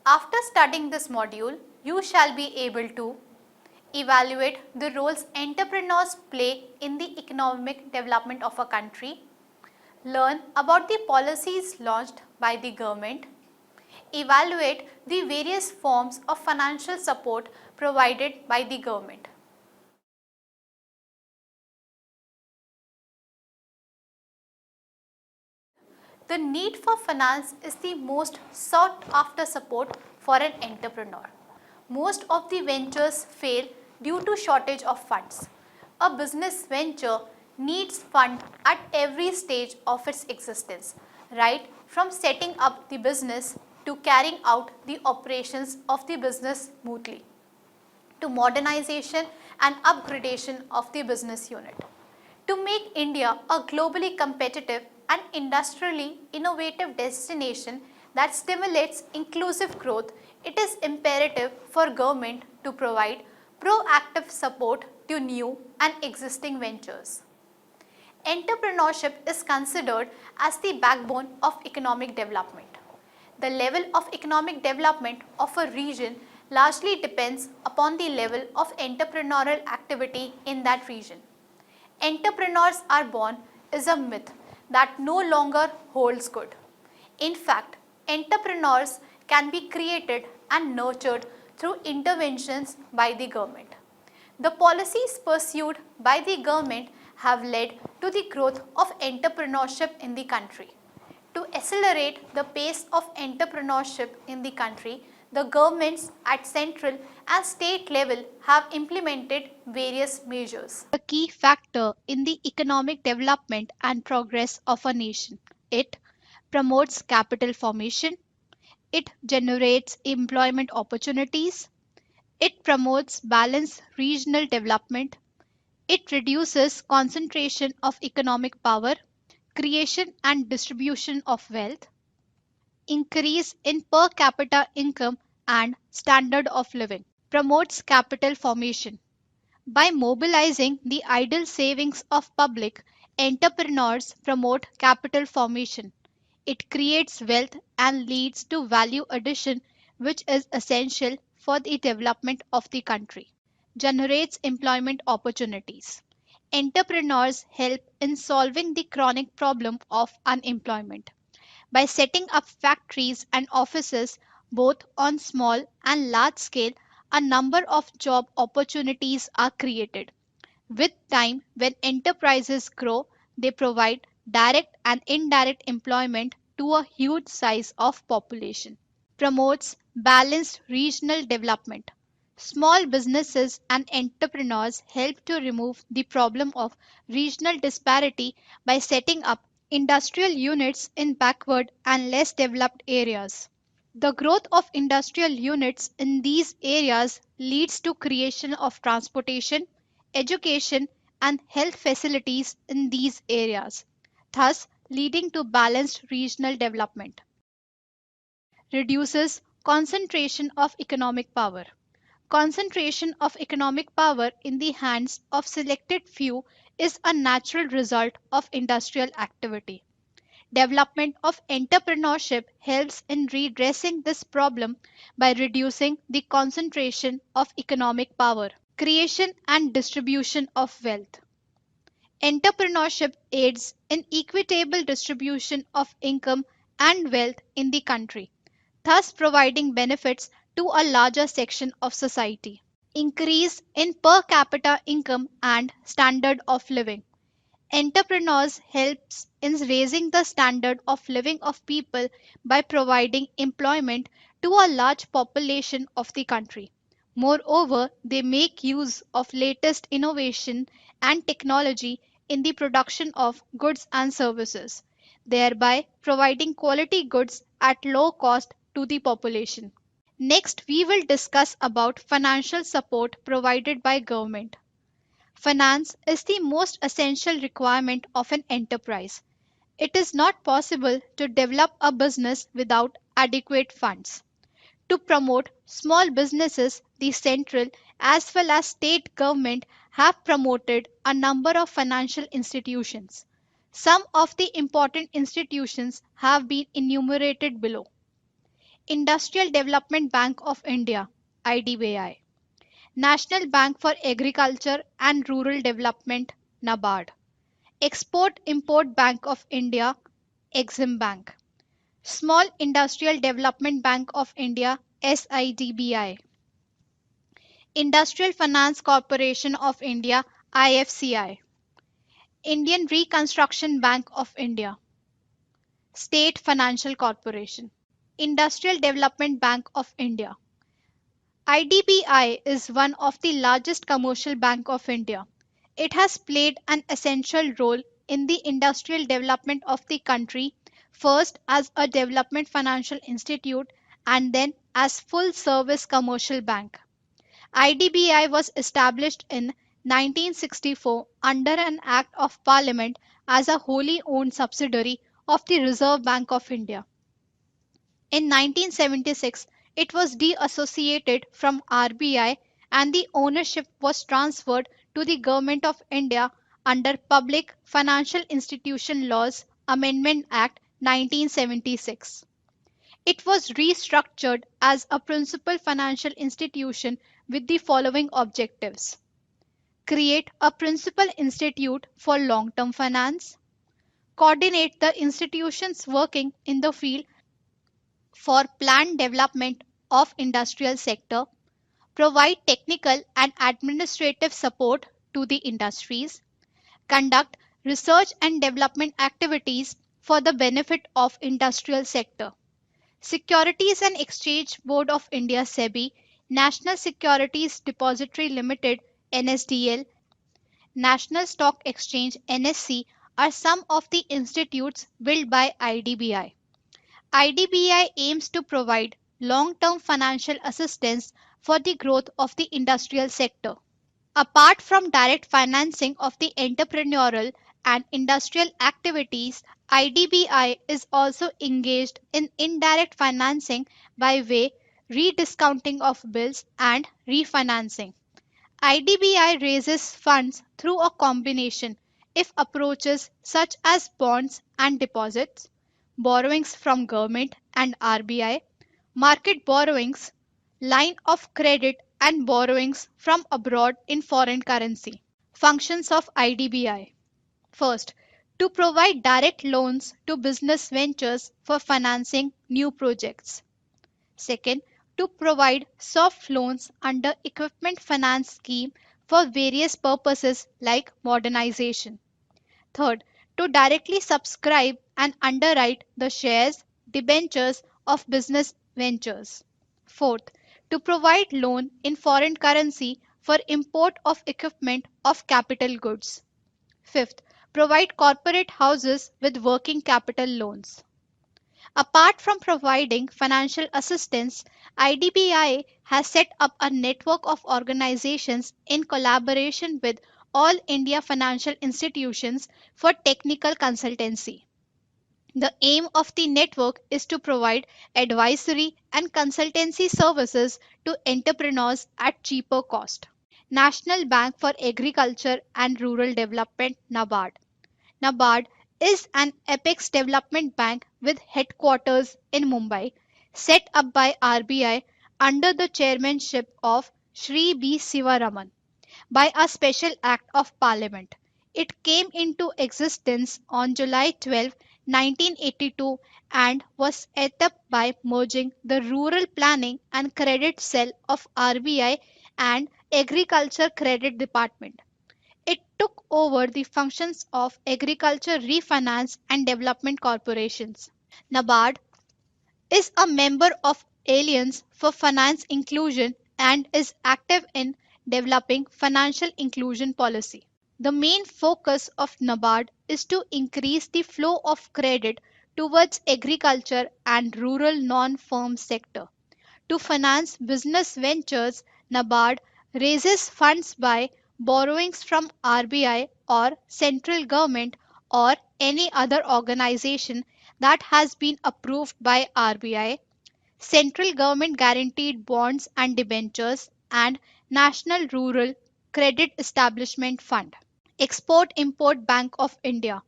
After studying this module, you shall be able to evaluate the roles entrepreneurs play in the economic development of a country, learn about the policies launched by the government, evaluate the various forms of financial support provided by the government. The need for finance is the most sought after support for an entrepreneur. Most of the ventures fail due to shortage of funds. A business venture needs fund at every stage of its existence, right from setting up the business to carrying out the operations of the business smoothly, to modernization and upgradation of the business unit. To make India a globally competitive and industrially innovative destination that stimulates inclusive growth, it is imperative for government to provide proactive support to new and existing ventures. Entrepreneurship is considered as the backbone of economic development. The level of economic development of a region largely depends upon the level of entrepreneurial activity in that region. Entrepreneurs are born is a myth that no longer holds good. In fact, entrepreneurs can be created and nurtured through interventions by the government. The policies pursued by the government have led to the growth of entrepreneurship in the country. To accelerate the pace of entrepreneurship in the country, the governments at central and state level have implemented various measures. A key factor in the economic development and progress of a nation. It promotes capital formation, it generates employment opportunities, it promotes balanced regional development, it reduces concentration of economic power, creation and distribution of wealth, increase in per capita income and standard of living, promotes capital formation. By mobilizing the idle savings of public, entrepreneurs promote capital formation. It creates wealth and leads to value addition, which is essential for the development of the country. Generates employment opportunities. Entrepreneurs help in solving the chronic problem of unemployment. By setting up factories and offices both on small and large scale, a number of job opportunities are created. With time, when enterprises grow, they provide direct and indirect employment to a huge size of population. Promotes balanced regional development. Small businesses and entrepreneurs help to remove the problem of regional disparity by setting up industrial units in backward and less developed areas. The growth of industrial units in these areas leads to creation of transportation, education and health facilities in these areas, thus leading to balanced regional development. Reduces concentration of economic power. Concentration of economic power in the hands of selected few is a natural result of industrial activity. Development of entrepreneurship helps in redressing this problem by reducing the concentration of economic power. Creation and distribution of wealth. Entrepreneurship aids in equitable distribution of income and wealth in the country, thus providing benefits to a larger section of society. Increase in per capita income and standard of living. Entrepreneurs helps in raising the standard of living of people by providing employment to a large population of the country. Moreover, they make use of latest innovation and technology in the production of goods and services, thereby providing quality goods at low cost to the population. Next, we will discuss about financial support provided by government. Finance is the most essential requirement of an enterprise. It is not possible to develop a business without adequate funds. To promote small businesses, the central as well as state government have promoted a number of financial institutions. Some of the important institutions have been enumerated below. Industrial Development Bank of India (IDBI), National Bank for Agriculture and Rural Development (NABARD), Export Import Bank of India (Exim Bank), Small Industrial Development Bank of India (SIDBI), Industrial Finance Corporation of India (IFCI), Indian Reconstruction Bank of India, State Financial Corporation, Industrial Development Bank of India. IDBI is one of the largest commercial bank of India. It has played an essential role in the industrial development of the country, first as a development financial institute and then as full service commercial bank. IDBI was established in 1964 under an Act of Parliament as a wholly owned subsidiary of the Reserve Bank of India. In 1976, it was deassociated from RBI and the ownership was transferred to the Government of India under Public Financial Institution Laws Amendment Act 1976. It was restructured as a principal financial institution with the following objectives: create a principal institute for long term finance, coordinate the institutions working in the field for planned development of industrial sector, provide technical and administrative support to the industries, conduct research and development activities for the benefit of industrial sector. Securities and Exchange Board of India (SEBI), National Securities Depository Limited (NSDL), National Stock Exchange (NSE) are some of the institutes built by IDBI. IDBI aims to provide long-term financial assistance for the growth of the industrial sector. Apart from direct financing of the entrepreneurial and industrial activities, IDBI is also engaged in indirect financing by way rediscounting of bills and refinancing. IDBI raises funds through a combination if approaches such as bonds and deposits, borrowings from government and RBI, market borrowings, line of credit and borrowings from abroad in foreign currency. Functions of IDBI: first, to provide direct loans to business ventures for financing new projects. Second, to provide soft loans under Equipment Finance Scheme for various purposes like modernization. Third, to directly subscribe and underwrite the shares, debentures of business ventures. Fourth, to provide loan in foreign currency for import of equipment of capital goods. Fifth, provide corporate houses with working capital loans. Apart from providing financial assistance, IDBI has set up a network of organizations in collaboration with all India financial institutions for technical consultancy. The aim of the network is to provide advisory and consultancy services to entrepreneurs at cheaper cost. National Bank for Agriculture and Rural Development (NABARD). NABARD is an apex development bank with headquarters in Mumbai, set up by RBI under the chairmanship of Shri B. Sivaraman by a special act of parliament. It came into existence on July 12, 1982 and was set up by merging the Rural Planning and Credit Cell of RBI and Agriculture Credit Department. It took over the functions of Agriculture Refinance and Development Corporations. NABARD is a member of Alliance for Finance Inclusion and is active in developing financial inclusion policy. The main focus of NABARD is to increase the flow of credit towards agriculture and rural non-farm sector. To finance business ventures, NABARD raises funds by borrowings from RBI or central government or any other organization that has been approved by RBI, central government guaranteed bonds and debentures, and National Rural Credit Establishment Fund. Export Import Bank of India.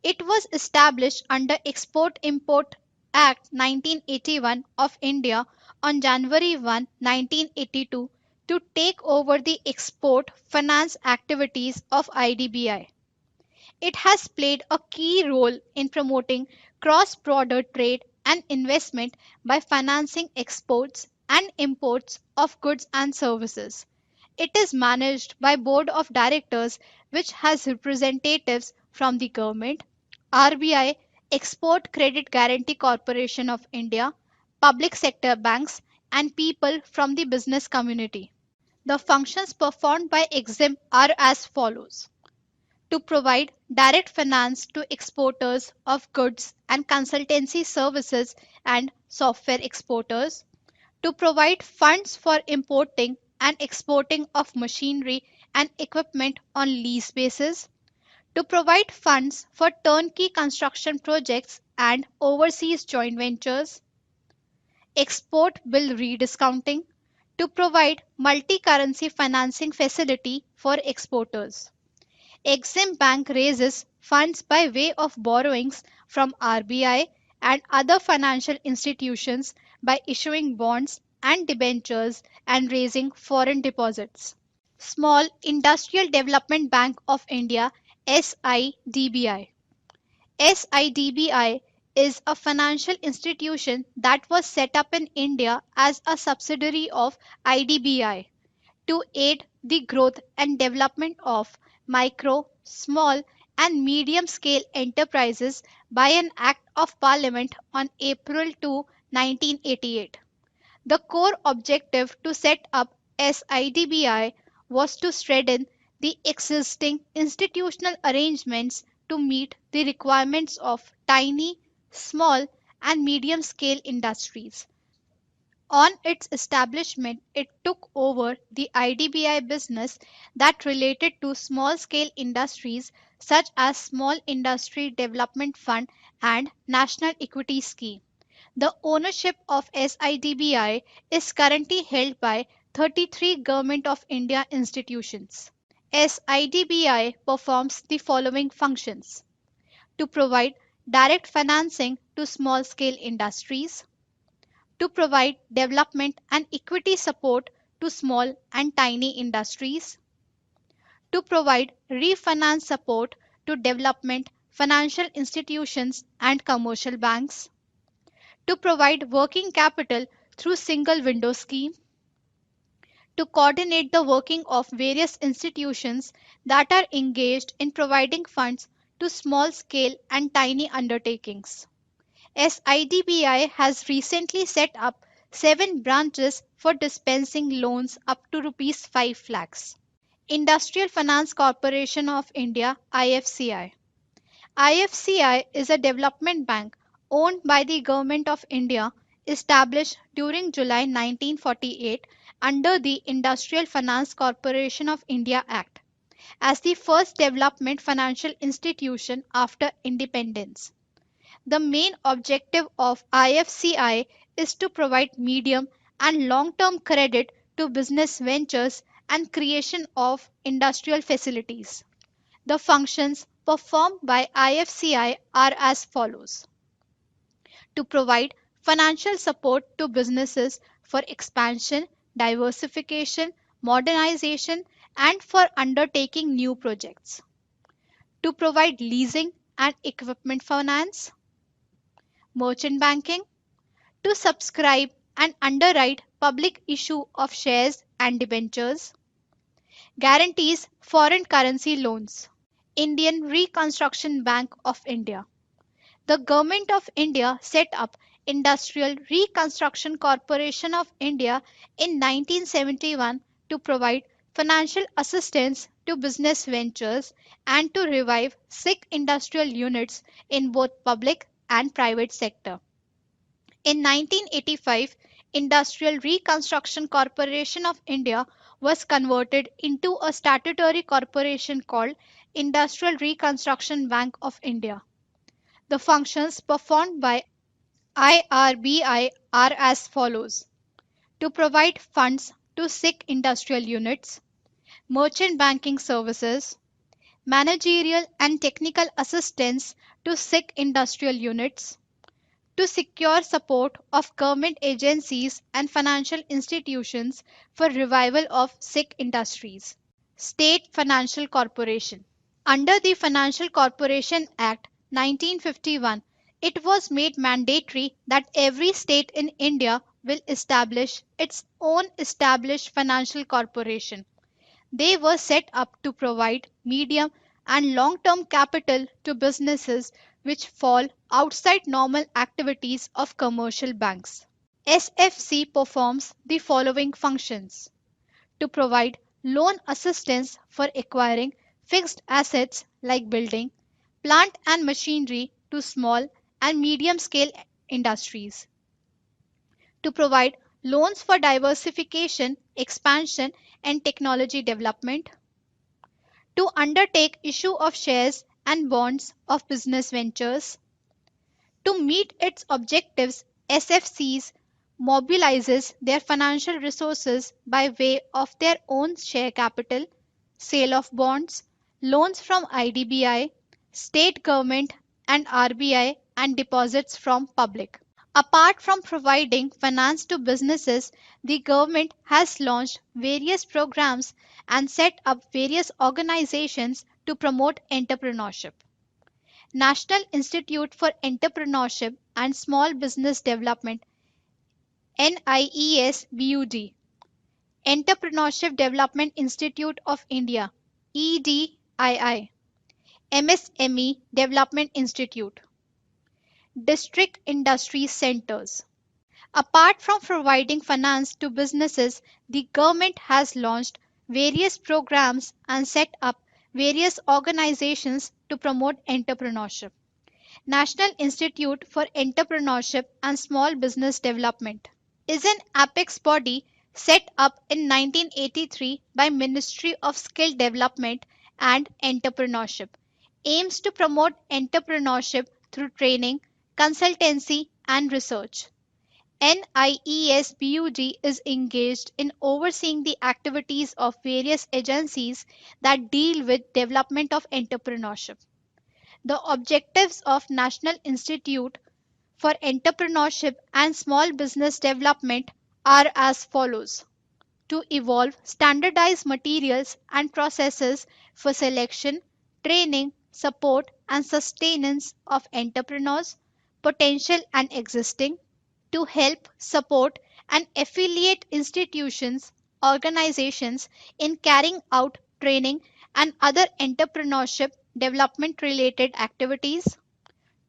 It was established under Export Import Act 1981 of India on January 1, 1982 to take over the export finance activities of IDBI. It has played a key role in promoting cross border trade and investment by financing exports and imports of goods and services. It is managed by board of directors which has representatives from the government, RBI, Export Credit Guarantee Corporation of India, public sector banks and people from the business community. The functions performed by EXIM are as follows: to provide direct finance to exporters of goods and consultancy services and software exporters, to provide funds for importing and exporting of machinery and equipment on lease basis, to provide funds for turnkey construction projects and overseas joint ventures, export bill rediscounting, to provide multi-currency financing facility for exporters. Exim Bank raises funds by way of borrowings from RBI and other financial institutions by issuing bonds and debentures and raising foreign deposits. Small Industrial Development Bank of India SIDBI. SIDBI is a financial institution that was set up in India as a subsidiary of IDBI to aid the growth and development of micro, small, and medium scale enterprises by an Act of Parliament on April 2, 1988. The core objective to set up SIDBI was to strengthen the existing institutional arrangements to meet the requirements of tiny, small, and medium scale industries. On its establishment, it took over the IDBI business that related to small scale industries such as Small Industry Development Fund and National Equity Scheme. The ownership of SIDBI is currently held by 33 Government of India institutions. SIDBI performs the following functions: to provide direct financing to small scale industries, to provide development and equity support to small and tiny industries, to provide refinance support to development financial institutions and commercial banks, to provide working capital through single window scheme, to coordinate the working of various institutions that are engaged in providing funds to small scale and tiny undertakings. SIDBI has recently set up 7 branches for dispensing loans up to Rs 5 lakhs. Industrial Finance Corporation of India IFCI. IFCI is a development bank owned by the Government of India, established during July 1948 under the Industrial Finance Corporation of India Act as the first development financial institution after independence. The main objective of IFCI is to provide medium and long term credit to business ventures and creation of industrial facilities. The functions performed by IFCI are as follows: to provide financial support to businesses for expansion, diversification, modernization, and for undertaking new projects, to provide leasing and equipment finance, merchant banking, to subscribe and underwrite public issue of shares and debentures, guarantees foreign currency loans. Indian Reconstruction Bank of India. The Government of India set up Industrial Reconstruction Corporation of India in 1971 to provide financial assistance to business ventures and to revive sick industrial units in both public and private sector. In 1985, Industrial Reconstruction Corporation of India was converted into a statutory corporation called Industrial Reconstruction Bank of India. The functions performed by IRBI are as follows: to provide funds to sick industrial units, merchant banking services, managerial and technical assistance to sick industrial units, to secure support of government agencies and financial institutions for revival of sick industries. State Financial Corporation. Under the Financial Corporation Act 1951, it was made mandatory that every state in India will establish its own established financial corporation. They were set up to provide medium and long term capital to businesses which fall outside normal activities of commercial banks. SFC performs the following functions: to provide loan assistance for acquiring fixed assets like building, plant and machinery to small and medium scale industries, to provide loans for diversification, expansion, and technology development, to undertake issue of shares and bonds of business ventures. To meet its objectives, SFCs mobilizes their financial resources by way of their own share capital, sale of bonds, loans from IDBI, state government and RBI, and deposits from public. Apart from providing finance to businesses, the government has launched various programs and set up various organizations to promote entrepreneurship. National Institute for Entrepreneurship and Small Business Development, NIESBUD, Entrepreneurship Development Institute of India, EDII, MSME Development Institute, District Industry Centers. Apart from providing finance to businesses, the government has launched various programs and set up various organizations to promote entrepreneurship. National Institute for Entrepreneurship and Small Business Development is an apex body set up in 1983 by Ministry of Skill Development and Entrepreneurship. Aims to promote entrepreneurship through training, consultancy and research. NIESBUD is engaged in overseeing the activities of various agencies that deal with development of entrepreneurship. The objectives of National Institute for Entrepreneurship and Small Business Development are as follows: to evolve standardized materials and processes for selection, training, support, and sustenance of entrepreneurs, potential and existing, to help support and affiliate institutions, organizations in carrying out training and other entrepreneurship development related activities,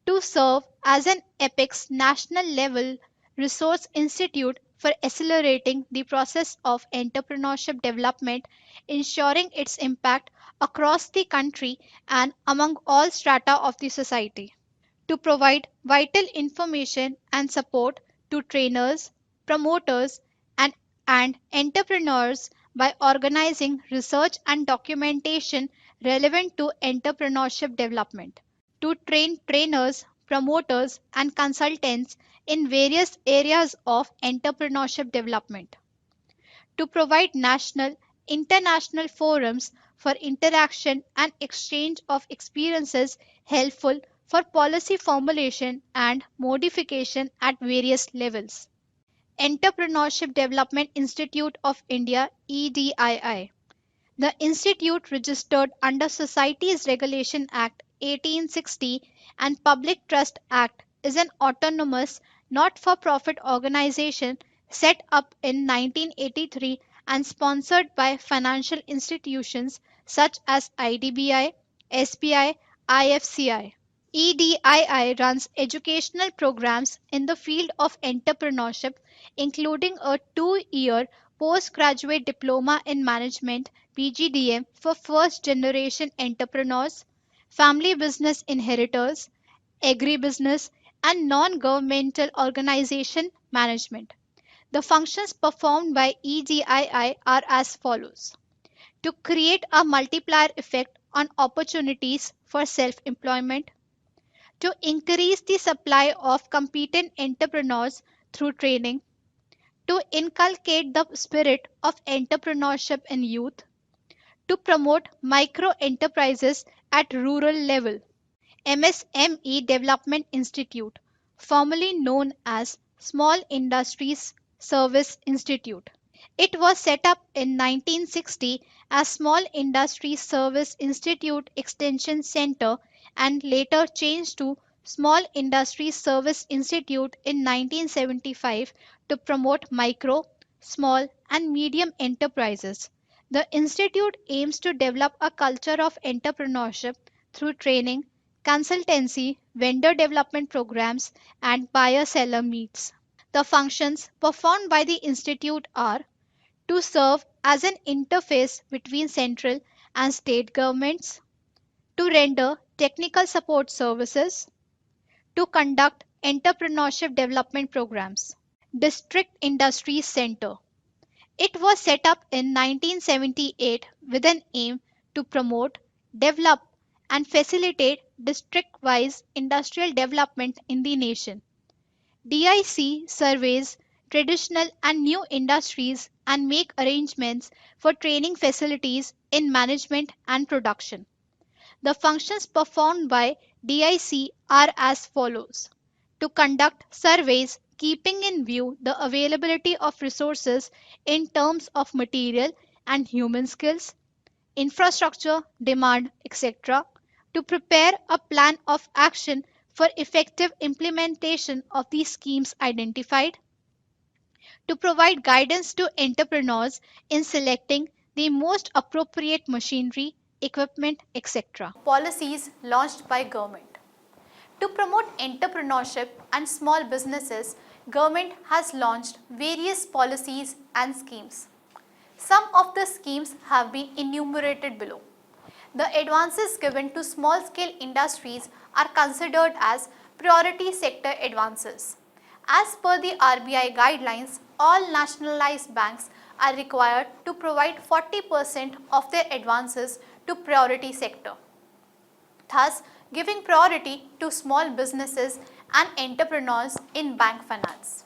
to serve as an apex national level resource institute for accelerating the process of entrepreneurship development, ensuring its impact across the country and among all strata of the society, to provide vital information and support to trainers, promoters, and entrepreneurs by organizing research and documentation relevant to entrepreneurship development, to train trainers, promoters, and consultants in various areas of entrepreneurship development, to provide national, international forums for interaction and exchange of experiences helpful for policy formulation and modification at various levels. Entrepreneurship Development Institute of India, EDII. The institute, registered under Societies Regulation Act 1860 and Public Trust Act, is an autonomous, not for profit organization set up in 1983 and sponsored by financial institutions such as IDBI, SBI, IFCI. EDII runs educational programs in the field of entrepreneurship, including a 2-year postgraduate diploma in management (PGDM) for first generation entrepreneurs, family business inheritors, agribusiness, and non governmental organization management. The functions performed by EDII are as follows: to create a multiplier effect on opportunities for self employment, to increase the supply of competent entrepreneurs through training, to inculcate the spirit of entrepreneurship in youth, to promote micro enterprises at rural level. MSME Development Institute formerly known as Small Industries Service Institute. It was set up in 1960 as Small Industries Service Institute Extension Center and later changed to Small Industries Service Institute in 1975 to promote micro, small, and medium enterprises. The institute aims to develop a culture of entrepreneurship through training, consultancy, vendor development programs, and buyer seller meets. The functions performed by the institute are to serve as an interface between central and state governments, to render technical support services, to conduct entrepreneurship development programs. District Industries Center. It was set up in 1978 with an aim to promote, develop, and facilitate district wise industrial development in the nation. DIC surveys traditional and new industries and make arrangements for training facilities in management and production. The functions performed by DIC are as follows: to conduct surveys keeping in view the availability of resources in terms of material and human skills, infrastructure, demand, etc., to prepare a plan of action for effective implementation of the schemes identified, to provide guidance to entrepreneurs in selecting the most appropriate machinery, equipment, etc. Policies launched by government. To promote entrepreneurship and small businesses, government has launched various policies and schemes. Some of the schemes have been enumerated below. The advances given to small scale industries are considered as priority sector advances. As per the RBI guidelines, all nationalized banks are required to provide 40% of their advances to priority sector, thus giving priority to small businesses and entrepreneurs in bank finance.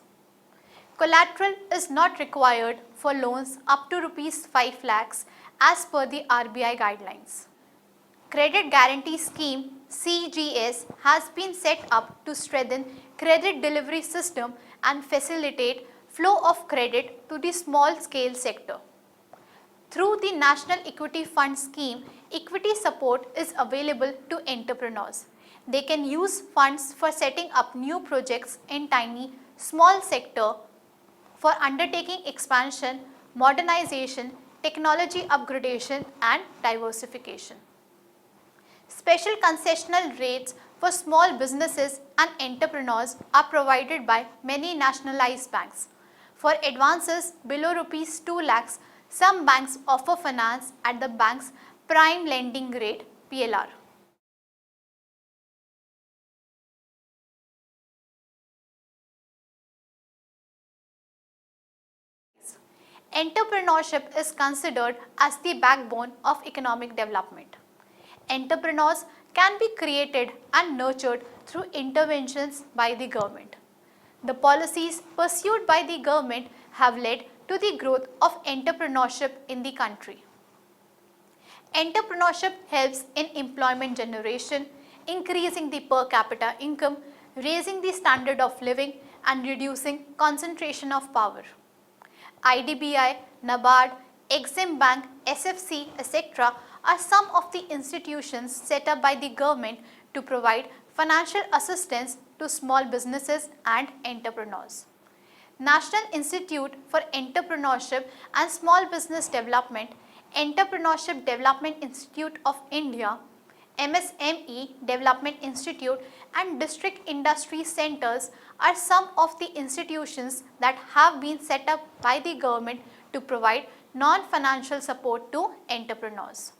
Collateral is not required for loans up to Rs 5 lakhs as per the RBI guidelines. Credit Guarantee Scheme CGS has been set up to strengthen credit delivery system and facilitate flow of credit to the small scale sector. Through the National Equity Fund scheme, equity support is available to entrepreneurs. They can use funds for setting up new projects in tiny, small sector for undertaking expansion, modernization, technology upgradation and diversification. Special concessional rates for small businesses and entrepreneurs are provided by many nationalized banks. For advances below Rs 2 lakhs, some banks offer finance at the bank's prime lending rate PLR. Entrepreneurship is considered as the backbone of economic development. Entrepreneurs can be created and nurtured through interventions by the government. The policies pursued by the government have led to the growth of entrepreneurship in the country. Entrepreneurship helps in employment generation, increasing the per capita income, raising the standard of living and reducing concentration of power. IDBI, NABARD, Exim Bank, SFC, etc. are some of the institutions set up by the government to provide financial assistance to small businesses and entrepreneurs. National Institute for Entrepreneurship and Small Business Development, Entrepreneurship Development Institute of India, MSME Development Institute and District Industry Centers are some of the institutions that have been set up by the government to provide non-financial support to entrepreneurs.